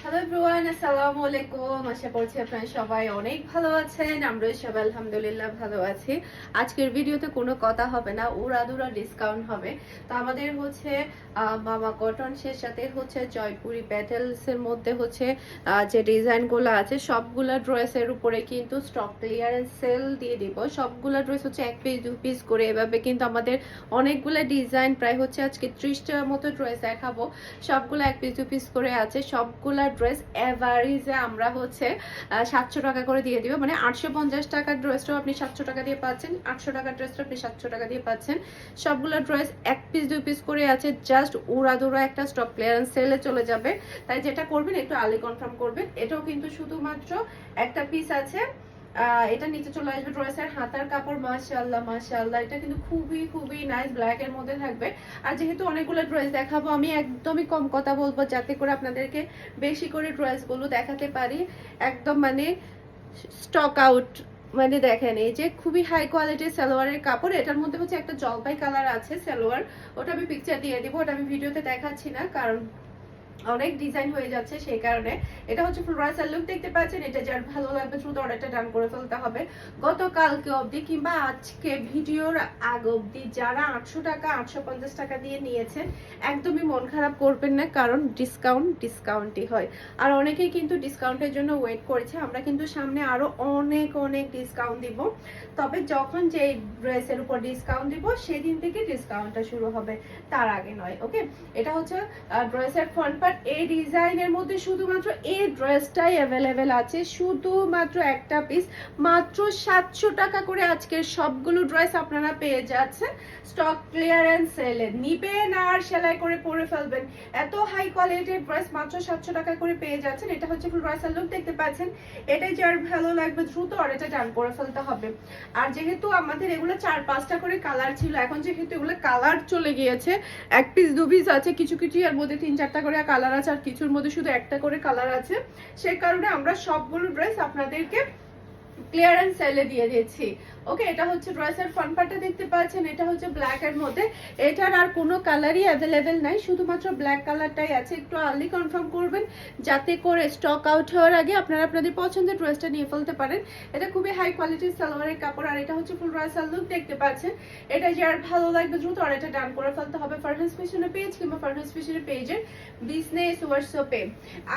Hello everyone, আসসালামু আলাইকুম। আশা করছি আপনারা সবাই অনেক ভালো আছেন। আমরা সবাই আলহামদুলিল্লাহ ভালো আছি। আজকের ভিডিওতে কোনো কথা হবে না, উড়াদুরা ডিসকাউন্ট হবে। তো আমাদের হচ্ছে মামা কটনসের সাথে হচ্ছে জয়পুরি প্যাটেলস এর মধ্যে হচ্ছে যে ডিজাইনগুলো আছে সবগুলা ড্রেসের উপরে কিন্তু স্টক ক্লিয়ারেন্স সেল দিয়ে দিব। সবগুলা ড্রেস হচ্ছে 1 পিস 2 পিস করে, এভাবে কিন্তু আমাদের অনেকগুলো ডিজাইন, প্রায় হচ্ছে আজকে 30টার মতো ড্রেস দেখাবো। সবগুলো 1 পিস 2 পিস করে আছে। সবগুলা ড্রেস এভারেজে আমরা হচ্ছে 700 টাকা করে দিয়ে দিব, মানে 850 টাকার ড্রেসটাও আপনি 700 টাকা দিয়ে পাচ্ছেন, 800 টাকার ড্রেসটা আপনি 700 টাকা দিয়ে পাচ্ছেন। সবগুলো ড্রেস 1 পিস 2 পিস করে আছে, জাস্ট উড়াদুরা একটা স্টক ক্লিয়ারেন্স সেলে চলে যাবে। তাই যেটা করবেন একটু আর্লি কনফার্ম করবেন। এটাও কিন্তু শুধুমাত্র একটা পিস আছে। এটা নিচে চলে আসবে ড্রেসের হাতার কাপড়। মাশাআল্লাহ মাশাআল্লাহ, এটা কিন্তু খুবই খুবই নাইস, ব্ল্যাক এর মধ্যে থাকবে। আর যেহেতু অনেকগুলো ড্রেস দেখাবো, আমি একদমই কম কথা বলবো যাতে করে আপনাদেরকে বেশি করে ড্রেসগুলো দেখাতে পারি। একদম মানে স্টক আউট, মানে দেখেন এই যে খুবই হাই কোয়ালিটির সালোয়ারের কাপড়। এটার মধ্যে হচ্ছে একটা জলপাই কালার আছে সালোয়ার, ওটা আমি পিকচার দিয়ে দিব, ওটা আমি ভিডিওতে দেখাচ্ছি না কারণ অনেক ডিজাইন হয়ে যাচ্ছে সেই কারণে। এটা হচ্ছে ফুল রাইসার লুক দেখতে পাচ্ছেন। এটা যার ভালো লাগবে দ্রুত অর্ডারটা ডান করে ফেলতে হবে। গতকালকে অবধি কিংবা আজকে ভিডিওর আগ অবধি যারা 800 টাকা 850 টাকা দিয়ে নিয়েছেন, একদমই মন খারাপ করবেন না, কারণ ডিসকাউন্টই হয়। আর অনেকেই কিন্তু ডিসকাউন্টের জন্য ওয়েট করেছে। আমরা কিন্তু সামনে আরো অনেক অনেক ডিসকাউন্ট দিব, তবে যখন যে ড্রেসের উপর ডিসকাউন্ট দিব সেদিন থেকে ডিসকাউন্টটা শুরু হবে, তার আগে নয়। ওকে, এটা হচ্ছে ড্রেসের ফ্রন্ট পার্ট। এই ডিজাইনের মধ্যে শুধুমাত্র এই ড্রেসটাই অ্যাভেলেবেল আছে, শুধুমাত্র একটা পিস, মাত্র 700 টাকা করে আজকের সবগুলো ড্রেস আপনারা পেয়ে যাচ্ছেন স্টক ক্লিয়ারেন্স সেলে। নিবেন আর সেলাই করে পরে ফেলবেন। এত হাই কোয়ালিটির ড্রেস মাত্র 700 টাকা করে পেয়ে যাচ্ছেন। এটা হচ্ছে ফুল ড্রেসের লুক দেখতে পাচ্ছেন। এটাই যার ভালো লাগবে দ্রুত অর্ডারটা ডান করে ফেলতে হবে। আর যেহেতু আমাদের এগুলো 4-5টা করে কালার ছিল, এখন যেহেতু এগুলো কালার চলে গিয়েছে, 1 পিস 2 পিস আছে, কিছু কিছু এর মধ্যে 3-4টা করে কালার আছে, আর কিছুর মধ্যে শুধু একটা করে কালার আছে। সেই কারণে আমরা সবগুলো ড্রেস আপনাদেরকে ক্লিয়ারেন্স সেলে দিয়ে দিয়েছি। ওকে, এটা হচ্ছে ড্রেসের ফ্রন্ট পার্টটা দেখতে পাচ্ছেন। এটা হচ্ছে ব্ল্যাক এর মধ্যে, এটার আর কোনো কালারই অ্যাভেলেবেল নাই, শুধুমাত্র ব্ল্যাক কালারটাই আছে। একটু আর্লি কনফার্ম করবেন যাতে করে স্টক আউট হওয়ার আগে আপনারা আপনাদের পছন্দের ড্রেসটা নিয়ে ফেলতে পারেন। এটা খুবই হাই কোয়ালিটির সালোয়ারের কাপড়। আর এটা হচ্ছে ফুল ড্রেসের লুক দেখতে পাচ্ছেন। এটা যার ভালো লাগবে দ্রুত অর্ডারটা ডান করে ফেলতে হবে ফারহাস ফ্যাশনের পেজ কিংবা ফারহাস ফ্যাশনের পেজের বিজনেস হোয়াটসঅ্যাপে।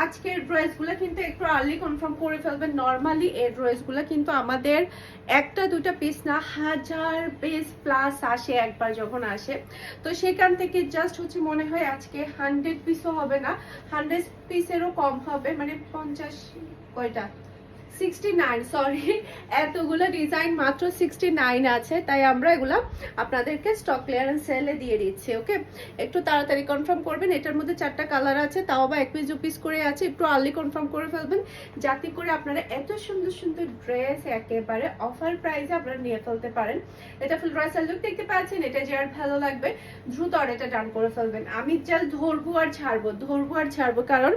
আজকের ড্রেসগুলো কিন্তু একটু আর্লি কনফার্ম করে ফেলবেন। নর্মালি এই ড্রেসগুলো কিন্তু আমাদের একটা দুটা পিস না, 1000 পিস প্লাস আসে একবার যখন আসে। তো সেখান থেকে জাস্ট হচ্ছে মনে হয় আজকে 100 পিসও হবে না, 100 পিসেরও কম হবে, মানে 50 কয়টা 69, সরি, এতগুলো ডিজাইন মাত্র 69 আছে, তাই আমরা এগুলা আপনাদেরকে স্টক ক্লিয়ারেন্স সেলে দিয়ে দিচ্ছি। ওকে, একটু তাড়াতাড়ি কনফার্ম করবেন। এটার মধ্যে 4টা কালার আছে, তাও বা 1 পিস 2 পিস করে আছে। একটু আর্লি কনফার্ম করে ফেলবেন যাতে করে আপনারা এত সুন্দর সুন্দর ড্রেস একেবারে অফার প্রাইসে আপনারা নিয়ে ফেলতে পারেন। এটা ফুল ড্রেসের লুক দেখতে পাচ্ছেন। এটা যার ভালো লাগবে দ্রুত অর্ডারটা ডান করে ফেলবেন। আমি জাস্ট ধরবো আর ছাড়বো, কারণ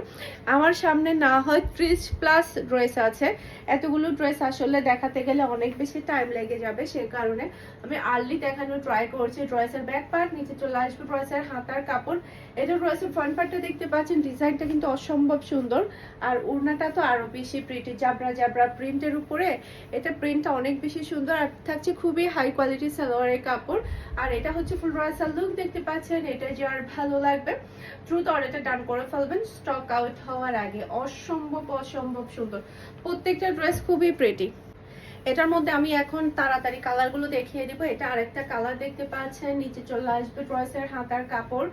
আমার সামনে না হয় 30 প্লাস ড্রেস আছে। এতগুলো ড্রেস আসলে দেখাতে গেলে অনেক বেশি টাইম লেগে যাবে, সেই কারণে আমি আর্লি দেখানোর ট্রাই করছি। ড্রেসের ব্যাক পার্ট, নিচে চলে আসবে ড্রেসের হাতার কাপড়। এটা ড্রেসের ফ্রন্ট পার্টটা দেখতে পাচ্ছেন, ডিজাইনটা কিন্তু অসম্ভব সুন্দর। আর ওড়নাটা তো আরো বেশি প্রিটি, জাবরা প্রিন্টের উপরে। এটা প্রিন্টটা অনেক বেশি সুন্দর, আর থাকছে খুবই হাই কোয়ালিটি সালোয়ারের কাপড়। আর এটা হচ্ছে ফুল ড্রেসের লুক দেখতে পাচ্ছেন। এটা যার ভালো লাগবে দ্রুত অর্ডারটা ডান করে ফেলবেন স্টক আউট হওয়ার আগে। অসম্ভব সুন্দর, প্রত্যেকটা ড্রেস খুবই প্রিটি। এটার মধ্যে আমি এখন তাড়াতাড়ি কালারগুলো দেখিয়ে দিব। এটা আরেকটা কালার দেখতে পাচ্ছেন। নিচে চলে আসবে ড্রেসের হাতার কাপড়।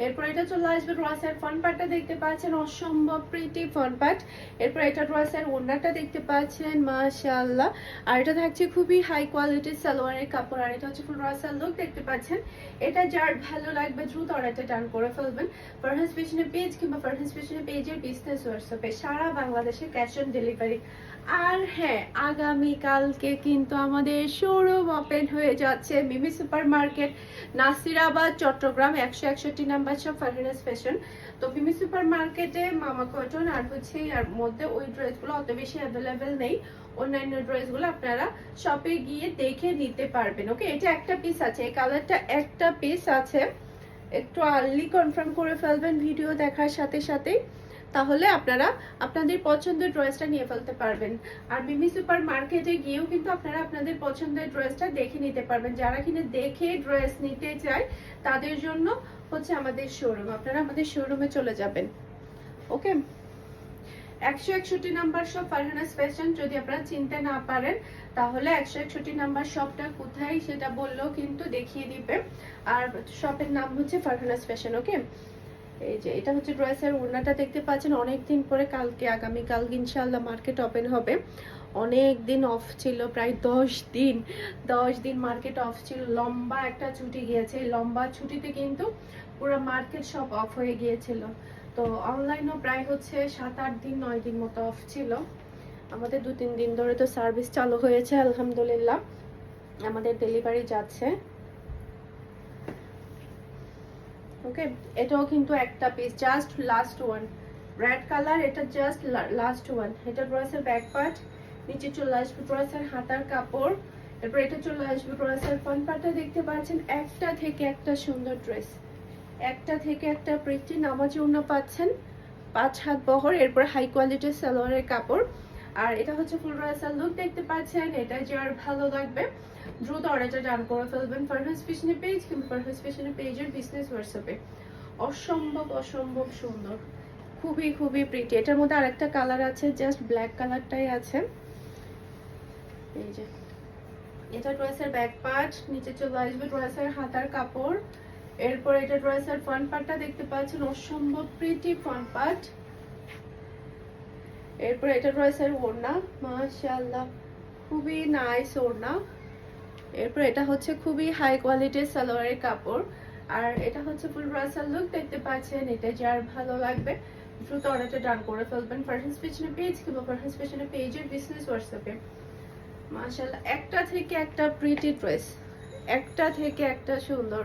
এরপর এটা চলে আসবে ড্রেসের ফ্রন্ট পার্টটা দেখতে পাচ্ছেন, অসম্ভব প্রিটি ফ্রন্ট পার্ট। এরপর এটা ড্রেসের ওড়নাটা দেখতে পাচ্ছেন, মাশাআল্লাহ। আর এটা থাকছে খুবই হাই কোয়ালিটির সালোয়ারের কাপড়। আর এটা হচ্ছে ফুল ড্রেসের লুক দেখতে পাচ্ছেন। এটা যার ভালো লাগবে দ্রুত অর্ডারটা ডান করে ফেলবেন ফারহাস ফ্যাশনের পেজ কিংবা ফারহাস ফ্যাশনের পেজের বিজনেস হোয়াটসঅ্যাপে। সারা বাংলাদেশে ক্যাশ অন ডেলিভারি। আর হ্যাঁ, আগামীকালকে কিন্তু আমাদের শোরুম ওপেন হয়ে যাচ্ছে Mimi super market, Nasirabad, Chattogram, 161 number shop Farhas fashion. তো মিমি সুপার মার্কেটে মামা কটন আর হচ্ছে এর মধ্যে ওই ড্রেসগুলো অত বেশি অ্যাভেলেবেল নেই। অন্যান্য ড্রেসগুলো আপনারা শপে গিয়ে দেখে নিতে পারবেন। ওকে, এটা একটা পিস আছে, এই কালারটা একটা পিস আছে। একটু আর্লি কনফার্ম করে ফেলবেন ভিডিও দেখার সাথে সাথেই তাহলে আপনারা আপনাদের পছন্দের ড্রেসটা নিয়ে ফেলতে পারবেন। আর মিমি সুপার মার্কেটে গিয়েও কিন্তু আপনারা আপনাদের পছন্দের ড্রেসটা দেখে নিতে পারবেন। যারা কিনা দেখে ড্রেস নিতে চায় তাদের জন্য হচ্ছে আমাদের শোরুম, আপনারা আমাদের শোরুমে চলে যাবেন। ওকে, 161 নাম্বার শপ ফারহানাস ফ্যাশন। যদি আপনারা চিনতে না পারেন তাহলে 161 নাম্বার শপটা কোথায় সেটা বললেও কিন্তু দেখিয়ে দিবে। আর শপের নাম হচ্ছে ফারহানাস ফ্যাশন। ওকে, এই যে এটা হচ্ছে ড্রেসের ওড়নাটা দেখতে পাচ্ছেন। অনেকদিন পরে কালকে আগামীকাল ইনশাআল্লাহ মার্কেট ওপেন হবে। অনেক দিন অফ ছিল, প্রায় 10 দিন মার্কেট অফ ছিল। লম্বা একটা ছুটি গিয়েছে, এই লম্বা ছুটিতে কিন্তু পুরো মার্কেট সব অফ হয়ে গিয়েছিল। তো অনলাইনও প্রায় হচ্ছে 7-8 দিন 9 দিন মতো অফ ছিল। আমাদের 2-3 দিন ধরে তো সার্ভিস চালু হয়েছে আলহামদুলিল্লাহ, আমাদের ডেলিভারি যাচ্ছে। ওকে, এটাও কিন্তু একটা piece, just last one, red colour, এটা জাস্ট লাস্ট ওয়ান। এটা ড্রেসের ব্যাক পার্ট, নিচে চলে আসবে ড্রেসের হাতার কাপড়, এরপর এটা চলে আসবে ড্রেসের ফ্রন্ট পার্টটা দেখতে পাচ্ছেন। একটা থেকে একটা সুন্দর ড্রেস, একটা থেকে একটা প্রিটি নামাজি ওড়না পাচ্ছেন, 5 হাত বহর, এরপর হাই কোয়ালিটির সালোয়ারের কাপড়। আর এটা হচ্ছে ফুল ড্রেসের লুক দেখতে পাচ্ছেন। এটা যার ভালো লাগবে দ্রুত অর্ডারটা ডান করে ফেলবেন ফারহানাস ফ্যাশনের পেজ কিংবা ফারহানাস ফ্যাশনের পেজের বিজনেস হোয়াটসঅ্যাপে। অসম্ভব অসম্ভব সুন্দর, খুবই খুবই প্রিটি। এটার মধ্যে আরেকটা কালার আছে, জাস্ট ব্ল্যাক কালারটাই আছে। এই যে এটা ড্রেসের ব্যাক পার্ট, নিচে চলে আসবে ড্রেসের হাতার কাপড়, এরপর এটা ড্রেসের ফ্রন্ট পার্টটা দেখতে পাচ্ছেন, অসম্ভব প্রিটি ফ্রন্ট পার্ট। এরপর এটা ড্রেসের ওড়না, মাশাআল্লাহ খুবই নাইস ওড়না। এরপর এটা হচ্ছে খুবই হাই কোয়ালিটির সালোয়ারের কাপড়। আর এটা হচ্ছে ফুল ড্রেসের লুক দেখতে পাচ্ছেন। এটা যার ভালো লাগবে দ্রুত অর্ডারটা ডান করে ফেলবেন ফারহানাস ফ্যাশনের পেজ কিংবা ফারহানাস ফ্যাশনের পেজের বিজনেস হোয়াটসঅ্যাপে। মাশাআল্লাহ একটা থেকে একটা প্রিটি ড্রেস, একটা থেকে একটা সুন্দর।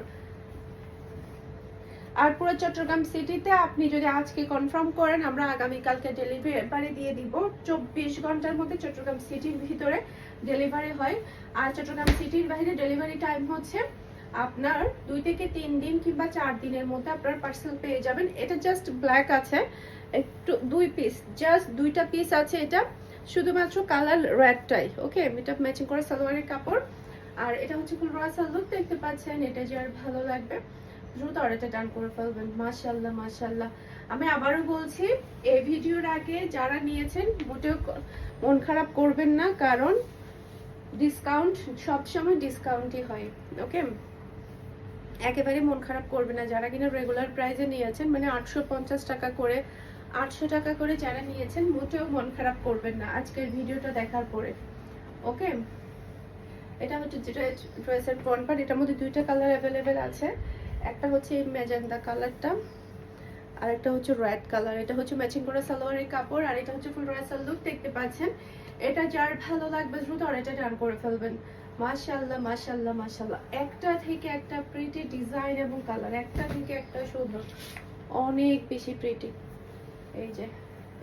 আর পুরো চট্টগ্রাম সিটিতে আপনি যদি আজকে কনফার্ম করেন, আমরা আগামীকালকে ডেলিভারি দিয়ে দিব। 24 ঘন্টার মধ্যে চট্টগ্রাম সিটির ভিতরে ডেলিভারি হয়। আর চট্টগ্রাম সিটির বাইরে ডেলিভারি টাইম হচ্ছে আপনার 2 থেকে 3 দিন কিংবা 4 দিনের মধ্যে আপনার পার্সেল পেয়ে যাবেন। এটা জাস্ট ব্ল্যাক আছে, একটু 2 পিস, জাস্ট 2টা পিস আছে। এটা শুধুমাত্র কালার রেডটাই। ওকে, এটা ম্যাচিং করে সালোয়ারের কাপড়। আর এটা হচ্ছে ফুল ড্রেসের লুক দেখতে পাচ্ছেন। এটা যার ভালো লাগবে দ্রুত অর্ডারটা ডান করে ফেলবেন। মাশাআল্লাহ মাশাআল্লাহ, আমি আবারও বলছি এই ভিডিওর আগে যারা নিয়েছেন মোটেও মন খারাপ করবেন না, কারণ ডিসকাউন্ট সবসময় ডিসকাউন্টই হয়। ওকে, একেবারে মন খারাপ করবে না। যারা কিনা রেগুলার প্রাইসে নিয়েছেন, মানে 850 টাকা করে 800 টাকা করে যারা নিয়েছেন, মোটেও মন খারাপ করবেন না আজকের ভিডিওটা দেখার পরে। ওকে, এটা হচ্ছে যেটা ড্রেসের ফ্রন্ট পার্ট। এটার মধ্যে 2টা কালার অ্যাভেলেবেল আছে, একটা হচ্ছে এই ম্যাজেন্টা কালারটা আর একটা হচ্ছে রেড কালার। এটা হচ্ছে ম্যাচিং করা সালোয়ারের কাপড়। আর এটা হচ্ছে ফুল ড্রেসের লুক দেখতে পাচ্ছেন। এটা যার ভালো লাগবে দ্রুত অর্ডারটা ডান করে ফেলবেন। মাশাআল্লাহ মাশাআল্লাহ মাশাআল্লাহ, একটা থেকে একটা প্রিটি ডিজাইন এবং কালার, একটা থেকে একটা সুন্দর, অনেক বেশি প্রিটি। এই যে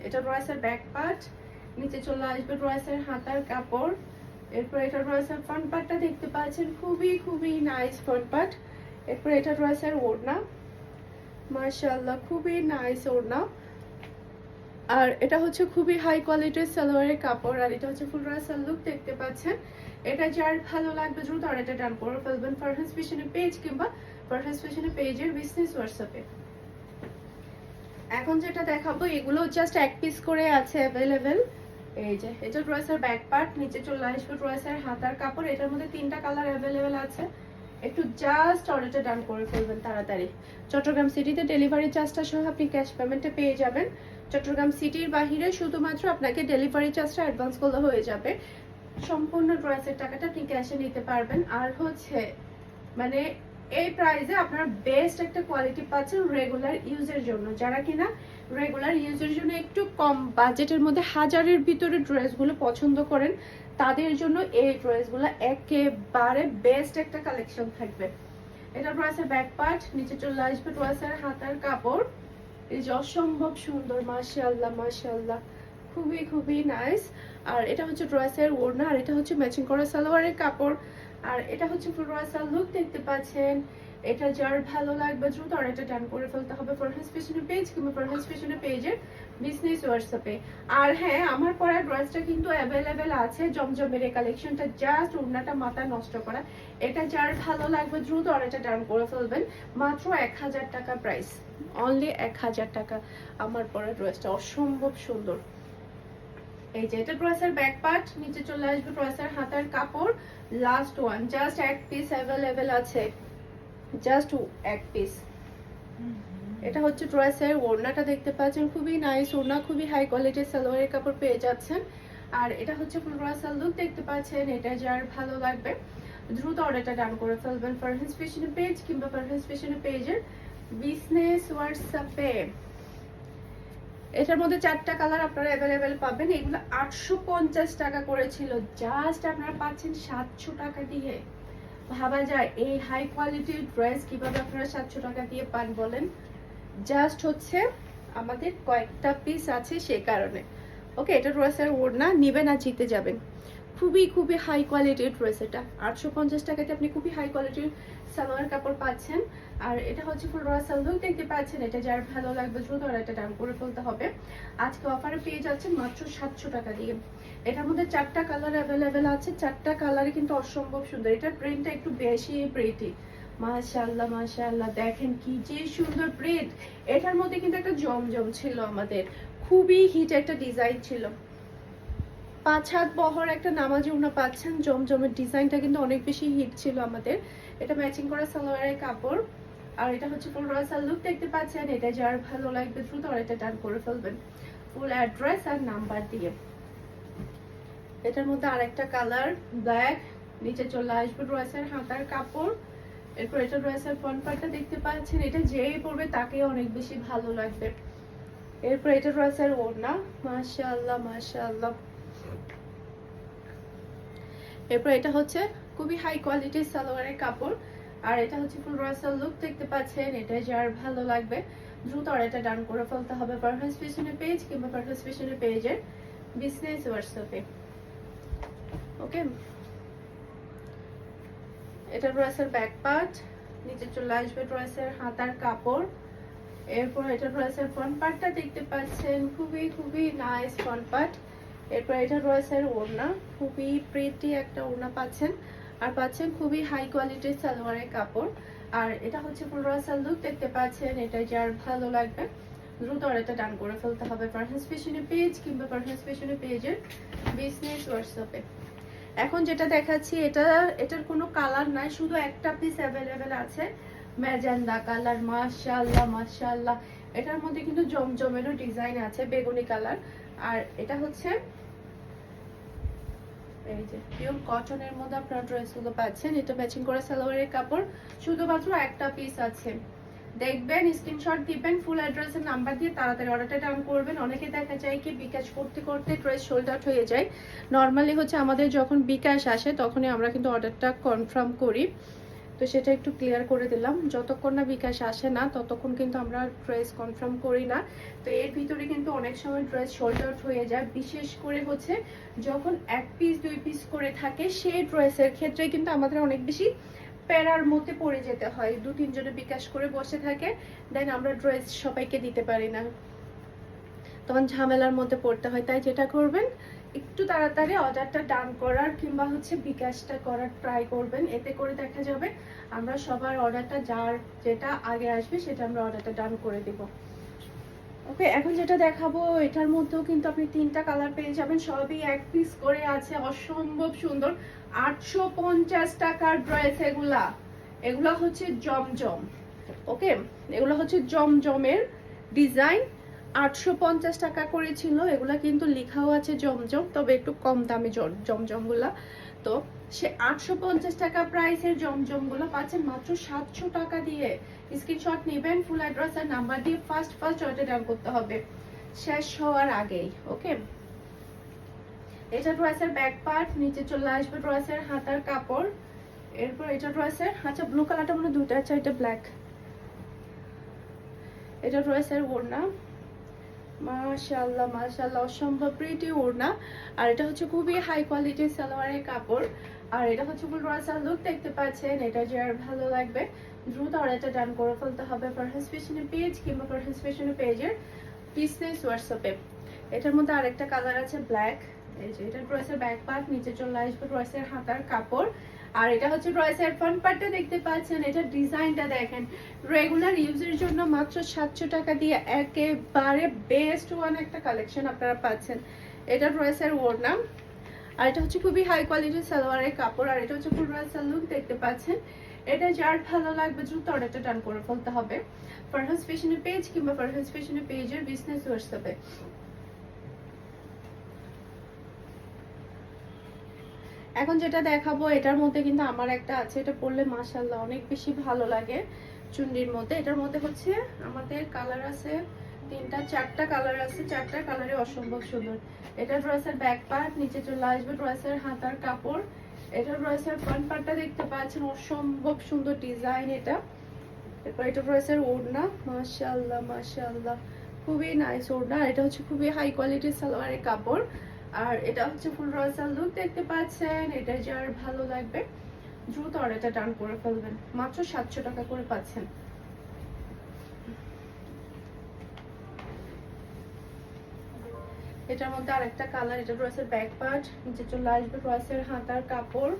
এটা ড্রেসের ব্যাক পার্ট, নিচে চলে আসবে ড্রেসের হাতার কাপড়, এরপর এটা ড্রেসের ফ্রন্ট পার্টটা দেখতে পাচ্ছেন, খুবই খুবই নাইস ফ্রন্ট পার্ট। এরপর এটা ড্রেসের ওড়না, মাশাআল্লাহ খুবই নাইস ওড়না। আর এটা হচ্ছে খুবই হাই কোয়ালিটির সালোয়ারের কাপড়। আর এটা হচ্ছে ফুল ড্রেসের লুক দেখতে পাচ্ছেন। এটা যার ভালো লাগবে দ্রুত অর্ডারটা ডান করে ফেলবেন ফারহানাস ফ্যাশনের পেজ কিংবা ফারহানাস ফ্যাশনের পেজের বিজনেস হোয়াটসঅ্যাপে। এখন যেটা দেখাবো এগুলো জাস্ট এক পিস করে আছে অ্যাভেলেবেল। এই যে এটা ড্রেসের ব্যাক পার্ট, নিচে চলে আসবে ড্রেসের হাতার কাপড়। এটার মধ্যে 3টা কালার অ্যাভেলেবেল আছে। একটু জাস্ট অর্ডারটা ডান করে ফেলবেন তাড়াতাড়ি। চট্টগ্রাম সিটিতে ডেলিভারি চার্জটা সহ আপনি ক্যাশ পেমেন্টে পেয়ে যাবেন। চট্টগ্রাম সিটির বাহিরে শুধুমাত্র আপনাকে ডেলিভারি চার্জটা অ্যাডভান্স করলে হয়ে যাবে, সম্পূর্ণ ড্রেসের টাকাটা আপনি ক্যাশে নিতে পারবেন। আর হচ্ছে মানে এই প্রাইসে আপনারা বেস্ট একটা কোয়ালিটি পাচ্ছেন রেগুলার ইউজের জন্য। যারা কিনা রেগুলার ইউজের জন্য একটু কম বাজেটের মধ্যে হাজারের ভিতরে ড্রেসগুলো পছন্দ করেন, তাদের জন্য এই ড্রেসগুলো একেবারে বেস্ট একটা কালেকশন থাকবে। এটা ড্রেসের ব্যাক পার্ট, নিচে চলে আসবে ড্রেসের হাতার কাপড়। এই যে অসম্ভব সুন্দর, মাশাআল্লাহ মাশাআল্লাহ, খুবই খুবই নাইস। আর এটা হচ্ছে ড্রেসের ওড়না, আর এটা হচ্ছে ম্যাচিং করা সালোয়ারের কাপড়। আর এটা হচ্ছে ফুল ড্রেসের লুক দেখতে পাচ্ছেন। এটা যার ভালো লাগবে দ্রুত অর্ডারটা ডান করে ফেলতে হবে ফরহাদ ফ্যাশনের পেজ কিংবা ফরহাদ ফ্যাশনের পেজের বিজনেস হোয়াটসঅ্যাপে। আর হ্যাঁ, আমার পরা ড্রেসটা কিন্তু অ্যাভেলেবেল আছে, জমজমের এই কালেকশনটা, জাস্ট ওড়নাটা মাথা নষ্ট করা। এটা যার ভালো লাগবে দ্রুত অর্ডারটা ডান করে ফেলবেন। মাত্র 1000 টাকা প্রাইস, অনলি 1000 টাকা। আমার পরা ড্রেসটা অসম্ভব সুন্দর। এই যে এটা ড্রেসের ব্যাক পার্ট, নিচে চলে আসবে ড্রেসের হাতার কাপড়। লাস্ট ওয়ান, জাস্ট এক পিস অ্যাভেলেবেল আছে, জাস্ট এক পিস। এটা হচ্ছে ড্রেসের ওড়নাটা, দেখতে পাচ্ছেন খুবই নাইস ওড়না, খুবই হাই কোয়ালিটির সালোয়ারের কাপড় পেয়ে যাচ্ছেন। আর এটা হচ্ছে ফুল ড্রেসের লুক, দেখতে পাচ্ছেন। এটা যার ভালো লাগবে দ্রুত অর্ডারটা ডান করে ফেলবেন ফরহাদ ফ্যাশনের পেজ কিংবা ফরহাদ ফ্যাশনের পেজের বিজনেস হোয়াটসঅ্যাপে। এটার মধ্যে 4টা কালার আপনারা অ্যাভেলেবেল পাবেন। এগুলো 850 টাকা করেছিল, জাস্ট আপনারা পাচ্ছেন 700 টাকা দিয়ে। ভাবা যায় এই হাই কোয়ালিটির ড্রেস কিভাবে আপনারা 700 টাকা দিয়ে পান বলেন? জাস্ট হচ্ছে আমাদের কয়েকটা পিস আছে সে কারণে। ওকে, এটা ড্রেসের ওড়না, নিবেন আর জিতে যাবেন। খুবই খুবই হাই কোয়ালিটির ড্রেস। এটা 850 টাকাতে আপনি খুবই হাই কোয়ালিটির সালোয়ার কাপড় পাচ্ছেন। আর এটা হচ্ছে ফুল ড্রেসের লুক, দেখতে পাচ্ছেন। এটা যার ভালো লাগবে দ্রুত অর্ডারটা ডান করে ফেলতে হবে। আজকে অফারে পেয়ে যাচ্ছেন মাত্র 700 টাকা দিয়ে। এটার মধ্যে 4টা কালার অ্যাভেলেবেল আছে, 4টা কালারই কিন্তু অসম্ভব সুন্দর। এটার প্রিন্টটা একটু বেশি প্রিটি, মাশাআল্লাহ মাশাআল্লাহ, দেখেন কি যে সুন্দর প্রিন্ট। এটার মধ্যে কিন্তু একটা জমজম ছিল আমাদের, খুবই হিট একটা ডিজাইন ছিল। 5 হাত বহর একটা নামাজি ওড়না পাচ্ছেন, জমজমের ডিজাইনটা কিন্তু অনেক বেশি হিট ছিল আমাদের। এটা ম্যাচিং করা সালোয়ারের কাপড়। আর এটা হচ্ছে ফুল রসাল লুক, দেখতে পাচ্ছেন। এটা যার ভালো লাগবে দ্রুত অর্ডারটা ডান করে ফেলবেন ফুল অ্যাড্রেস আর নাম্বার দিয়ে। এটার মধ্যে আরেকটা কালার ব্ল্যাক, নিচে চলে আসবে ড্রেসের হাতার কাপড়। এরপর এটা ড্রেসের ফ্রন্ট পার্টটা দেখতে পাচ্ছেন। এটা যেই পরবে তাকে অনেক বেশি ভালো লাগবে। এরপর এটা ড্রেসের ওড়না, মাশাআল্লাহ মাশাআল্লাহ। এরপর এটা হচ্ছে খুবই হাই কোয়ালিটির সালোয়ারের কাপড়। আর এটা হচ্ছে ফুল রসাল লুক, দেখতে পাচ্ছেন। এটা যার ভালো লাগবে দ্রুত অর্ডারটা ডান করে ফেলতে হবে ফরহাদ ফ্যাশনের পেজ কিংবা ফরহাদ ফ্যাশনের পেজের বিজনেস হোয়াটসঅ্যাপে। ওকে, এটা ড্রেসের ব্যাক পার্ট, নিচে চলে আসবে ড্রেসের হাতার কাপড়। এরপর এটা ড্রেসের ফ্রন্ট পার্টটা দেখতে পাচ্ছেন, খুবই খুবই নাইস ফ্রন্ট পার্ট। এরপর এটা ড্রেসের ওড়না, খুবই প্রিটি একটা ওড়না পাচ্ছেন। আর পাচ্ছেন খুবই হাই কোয়ালিটির সালোয়ারের কাপড়। আর এটা হচ্ছে ফুল রসাল লুক, দেখতে পাচ্ছেন। এটা যার ভালো লাগবে দ্রুত অর্ডারটা ডান করে ফেলতে হবে ফরহাদ ফ্যাশনের পেজ কিংবা ফরহাদ ফ্যাশনের পেজের বিজনেস হোয়াটসঅ্যাপে। এখন যেটা দেখাচ্ছি এটার কোনো কালার নাই, শুধু একটা পিস অ্যাভেলেবেল আছে, ম্যাজেন্ডা কালার। মাশাআল্লাহ মাশাআল্লাহ, এটার মধ্যে কিন্তু জমজমেরও ডিজাইন আছে, বেগুনি কালার। আর এটা হচ্ছে এই যে পিওর কটনের মধ্যে আপনারা ড্রেসগুলো পাচ্ছেন। এটা ম্যাচিং করা সালোয়ারের কাপড়, শুধুমাত্র একটা পিস আছে। দেখবেন, স্ক্রিনশট দিবেন, ফুল অ্যাড্রেসের নাম্বার দিয়ে তাড়াতাড়ি অর্ডারটা ডান করবেন। অনেকে দেখা যায় কি বিকাশ করতে করতে ড্রেস সোল্ড আউট হয়ে যায়। নর্মালি হচ্ছে আমাদের যখন বিকাশ আসে তখনই আমরা কিন্তু অর্ডারটা কনফার্ম করি। তো সেটা একটু ক্লিয়ার করে দিলাম, যতক্ষণ না বিকাশ আসে না ততক্ষণ কিন্তু আমরা ড্রেস কনফার্ম করি না। তো এর ভিতরে কিন্তু অনেক সময় ড্রেস সোল্ড আউট হয়ে যায়, বিশেষ করে হচ্ছে যখন 1 পিস 2 পিস করে থাকে সেই ড্রেসের ক্ষেত্রে কিন্তু আমাদের অনেক বেশি প্যারার মধ্যে পড়ে যেতে হয়। 2-3 জনে বিকাশ করে বসে থাকে, দেন আমরা ড্রেস সবাইকে দিতে পারি না, তখন ঝামেলার মধ্যে পড়তে হয়। তাই যেটা করবেন, একটু তাড়াতাড়ি অর্ডারটা ডান করার কিংবা হচ্ছে বিকাশটা করার ট্রাই করবেন। এতে করে দেখা যাবে আমরা সবার অর্ডারটা যার যেটা আগে আসবে সেটা আমরা অর্ডারটা ডান করে দিব। ওকে, এখন যেটা দেখাবো এটার মধ্যেও কিন্তু আপনি 3টা কালার পেয়ে যাবেন, সবই এক পিস করে আছে, অসম্ভব সুন্দর। 850 টাকার ড্রেস এগুলা। এগুলা হচ্ছে জমজম। ওকে, এগুলো হচ্ছে জমজমের ডিজাইন। 850 টাকা করেছিল। এগুলা কিন্তু লেখাও আছে জমজম, তবে একটু কম দামি জমজমগুলা। তো সে 850 টাকা প্রাইসের জমজমগুলো পাচ্ছেন মাত্র 700 টাকা দিয়ে। স্ক্রিনশট নেবেন, ফুল অ্যাড্রেস আর নাম্বার দিয়ে ফার্স্ট অর্ডার ডান করতে হবে শেষ হওয়ার আগেই। ওকে, এটা ড্রেসের ব্যাক পার্ট, নিচে চলে আসবে ড্রেসের হাতার কাপড়। এরপর এটা ড্রেসের, আচ্ছা ব্লু কালারটা মনে দুটো আছে, এটা ব্ল্যাক। এটা ড্রেসের ওড়না, মাশাআল্লাহ মাশাআল্লাহ, অসম্ভব প্রিটি ওড়না। আর এটা হচ্ছে খুবই হাই কোয়ালিটির সালোয়ারের কাপড়। আর এটা হচ্ছে ফুল রয়্যাল লুক দেখতে পাচ্ছেন। এটা যার ভালো লাগবে দ্রুত অর্ডারটা ডান করে ফেলতে হবে ফারহাস ফ্যাশনের পেজ কিংবা ফারহাস ফ্যাশনের পেজের বিজনেস হোয়াটসঅ্যাপে। এটার মধ্যে আরেকটা কালার আছে ব্ল্যাক। এই যে এটা ড্রেসের ব্যাক পার্ট, নিচে চলে আসবে ড্রেসের হাতার কাপড়। আর এটা হচ্ছে ড্রেসের ফ্রন্ট পার্টটা দেখতে পাচ্ছেন। এটা ডিজাইনটা দেখেন, রেগুলার ইউজের জন্য মাত্র 700 টাকা দিয়ে একেবারে বেস্ট ওয়ান একটা কালেকশন আপনারা পাচ্ছেন। এটা ড্রেসের ওড়না, আর এটা হচ্ছে খুবই হাই কোয়ালিটির সালোয়ারের কাপড়। আর এটা হচ্ছে ফুল রয়্যাল লুক দেখতে পাচ্ছেন। এটা যার ভালো লাগবে দ্রুত অর্ডারটা ডান করে ফেলতে হবে ফারহাস ফ্যাশনের পেজ কিংবা ফারহাস ফ্যাশনের পেজের বিজনেস হোয়াটসঅ্যাপে। এখন যেটা দেখাবো এটার মধ্যে কিন্তু আমার একটা আছে, এটা পরলে মাশাআল্লাহ অনেক বেশি ভালো লাগে চুন্ডির মধ্যে। এটার মধ্যে হচ্ছে আমাদের কালার আছে 3টা 4টা কালার আছে, 4টা কালারে অসম্ভব সুন্দর। এটা ড্রেসের ব্যাক পার্ট, নিচে চলে আসবে ড্রেসের হাতার কাপড়। এটা ড্রেসের ফ্রন্ট পার্টটা দেখতে পাচ্ছেন, অসম্ভব সুন্দর ডিজাইন এটা। এরপর এটা ড্রেসের ওড়না, মাশাআল্লাহ মাশাআল্লাহ খুবই নাইস ওড়না। এটা হচ্ছে খুবই হাই কোয়ালিটির সালোয়ারের কাপড়। আর এটা হচ্ছে ফুল রয়্যাল লুক দেখতে পাচ্ছেন। এটা যার ভালো লাগবে দ্রুত অর্ডারটা ডান করে ফেলবেন, মাত্র 700 টাকা করে পাচ্ছেন। এটার মধ্যে আরেকটা কালার, এটা ড্রেসের ব্যাক পার্ট, নিচে চলে আসবে ড্রেসের হাতার কাপড়।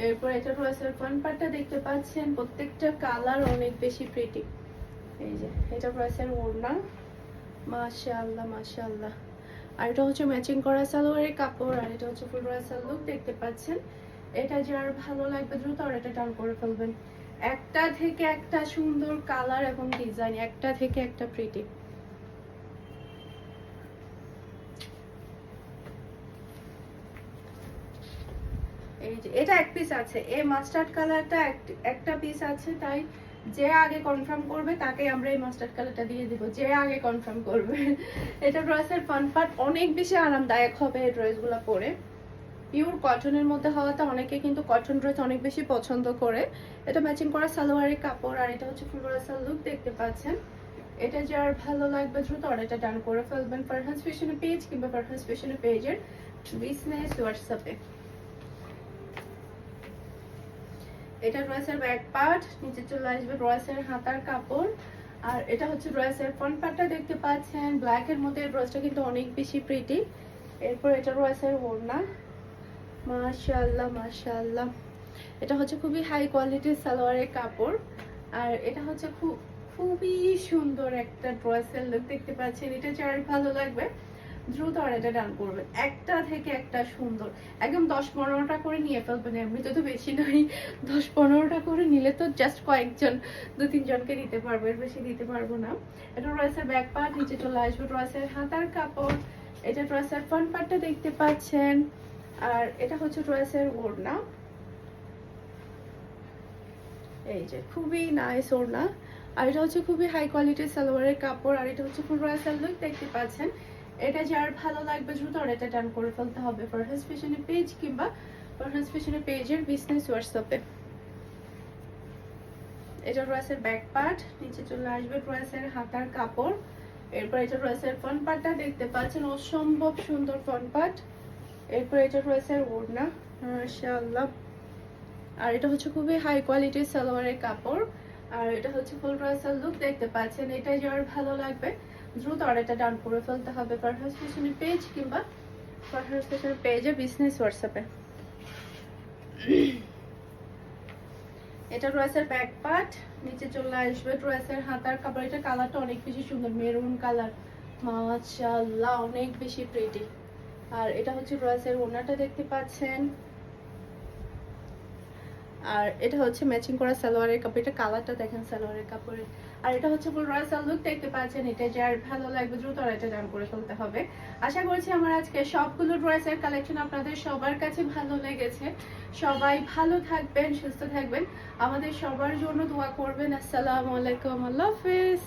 এরপর এটা ড্রেসের ফ্রন্ট পার্টটা দেখতে পাচ্ছেন, প্রত্যেকটা কালার অনেক বেশি প্রিটি। এই যে এটা ড্রেসের ওড়না, মাশাআল্লাহ মাশাআল্লাহ। আর এটা হচ্ছে ম্যাচিং করা সালোয়ারের কাপড়। আর এটা হচ্ছে ফুল রয়্যাল লুক দেখতে পাচ্ছেন। এটা যার ভালো লাগবে দ্রুত অর্ডারটা ডান করে ফেলবেন। একটা থেকে একটা সুন্দর কালার এবং ডিজাইন, একটা থেকে একটা প্রিটি। এই যে এটা এক পিস আছে, এই মাস্টার্ড কালারটা একটা পিস আছে, তাই যে আগে কনফার্ম করবে তাকে আমরা এই মাস্টার্ড কালারটা দিয়ে দিব, যে আগে কনফার্ম করবে। এটা ড্রেসের ফ্রন্ট পার্ট, অনেক বেশি আরামদায়ক হবে এই ড্রেসগুলো পরে। পিওর কটনের মধ্যে হওয়াতে অনেকে কিন্তু কটন ড্রেস অনেক বেশি পছন্দ করে। এটা ম্যাচিং করা সালোয়ারের কাপড়। আর এটা হচ্ছে ফুল রয়্যাল লুক দেখতে পাচ্ছেন। এটা যার ভালো লাগবে দ্রুত অর্ডারটা ডান করে ফেলবেন ফারহাস ফ্যাশনের পেজ কিংবা ফারহাস ফ্যাশনের পেজের বিজনেস হোয়াটসঅ্যাপে। এটা ড্রেসের ব্যাক পার্ট, নিচে চলে আসবে ড্রেসের হাতার কাপড়। আর এটা হচ্ছে ড্রেসের ফ্রন্ট পার্টটা দেখতে পাচ্ছেন, ব্ল্যাক এর মধ্যে ড্রেসটা কিন্তু অনেক বেশি প্রিটি। এরপর এটা ড্রেসের ওড়না, মাশাআল্লাহ মাশাআল্লাহ। এটা হচ্ছে খুবই হাই কোয়ালিটির সালোয়ারের কাপড়। আর এটা হচ্ছে খুবই সুন্দর একটা ড্রেসের লুক দেখতে পাচ্ছেন। এটা যার ভালো লাগবে দ্রুত অর্ডারটা ডান করবেন, একটা থেকে একটা সুন্দর। একদম 10-15টা করে নিয়ে ফেলবেন, এমনিতে তো বেশি নয়, 10-15টা করে নিলে তো জাস্ট কয়েকজন 2-3 জনকে দিতে পারবো, এর বেশি দিতে পারবো না। এটা ড্রেসের ব্যাক পার্ট, নিচে চলে আসবে ড্রেসের হাতার কাপড়। এটা ড্রেসের ফ্রন্ট পার্টটা দেখতে পাচ্ছেন। আর এটা হচ্ছে ড্রেসের ওড়না, এই যে খুবই নাইস ওড়না। আর এটা হচ্ছে খুবই হাই কোয়ালিটির সালোয়ারের কাপড়। আর এটা হচ্ছে ফুল রয়্যাল লুক দেখতে পাচ্ছেন। এটা যার ভালো লাগবে দ্রুত অর্ডারটা ডান করে ফেলতে হবে ফারহাস ফ্যাশনের পেজ কিংবা ফারহাস ফ্যাশনের পেজের বিজনেস হোয়াটসঅ্যাপে। এটা ড্রেসের ব্যাক পার্ট, নিচে চলে আসবে ড্রেসের হাতার কাপড়। এরপর এটা ড্রেসের ফ্রন্ট পার্টটা দেখতে পাচ্ছেন, অসম্ভব সুন্দর ফ্রন্ট পার্ট। এরপর এটা ড্রেসের ওড়না, মাশাআল্লাহ। আর এটা হচ্ছে খুবই হাই কোয়ালিটির সালোয়ারের কাপড়। আর এটা হচ্ছে ফুল রয়্যাল লুক দেখতে পাচ্ছেন। এটা যার ভালো লাগবে দ্রুত অর্ডারটা ডান করে ফেলতে হবে ফারহাস ফ্যাশনের পেজ কিংবা ফারহাস ফ্যাশনের পেজে বিজনেস হোয়াটসঅ্যাপে। এটা ড্রেসের ব্যাক পার্ট, নিচে চলে আসবে ড্রেসের হাতার কাপড়। এটা কালারটা অনেক বেশি সুন্দর, মেরুন কালার, মাশাআল্লাহ অনেক বেশি প্রিটি। আর এটা হচ্ছে ড্রেসের ওড়নাটা দেখতে পাচ্ছেন। আর এটা হচ্ছে ম্যাচিং করা সালোয়ারের কাপড়। এটা কালারটা দেখেন সালোয়ারের কাপড়ের। আর এটা হচ্ছে ফুল রয়্যাল লুক দেখতে পাচ্ছেন। এটা যার ভালো লাগবে দ্রুত এটা ডান করে ফেলতে হবে। আশা করছি আমার আজকে সবগুলো ড্রেসের কালেকশন আপনাদের সবার কাছে ভালো লেগেছে। সবাই ভালো থাকবেন, সুস্থ থাকবেন, আমাদের সবার জন্য দোয়া করবেন। আসসালামু আলাইকুম, আল্লাহ হাফেজ।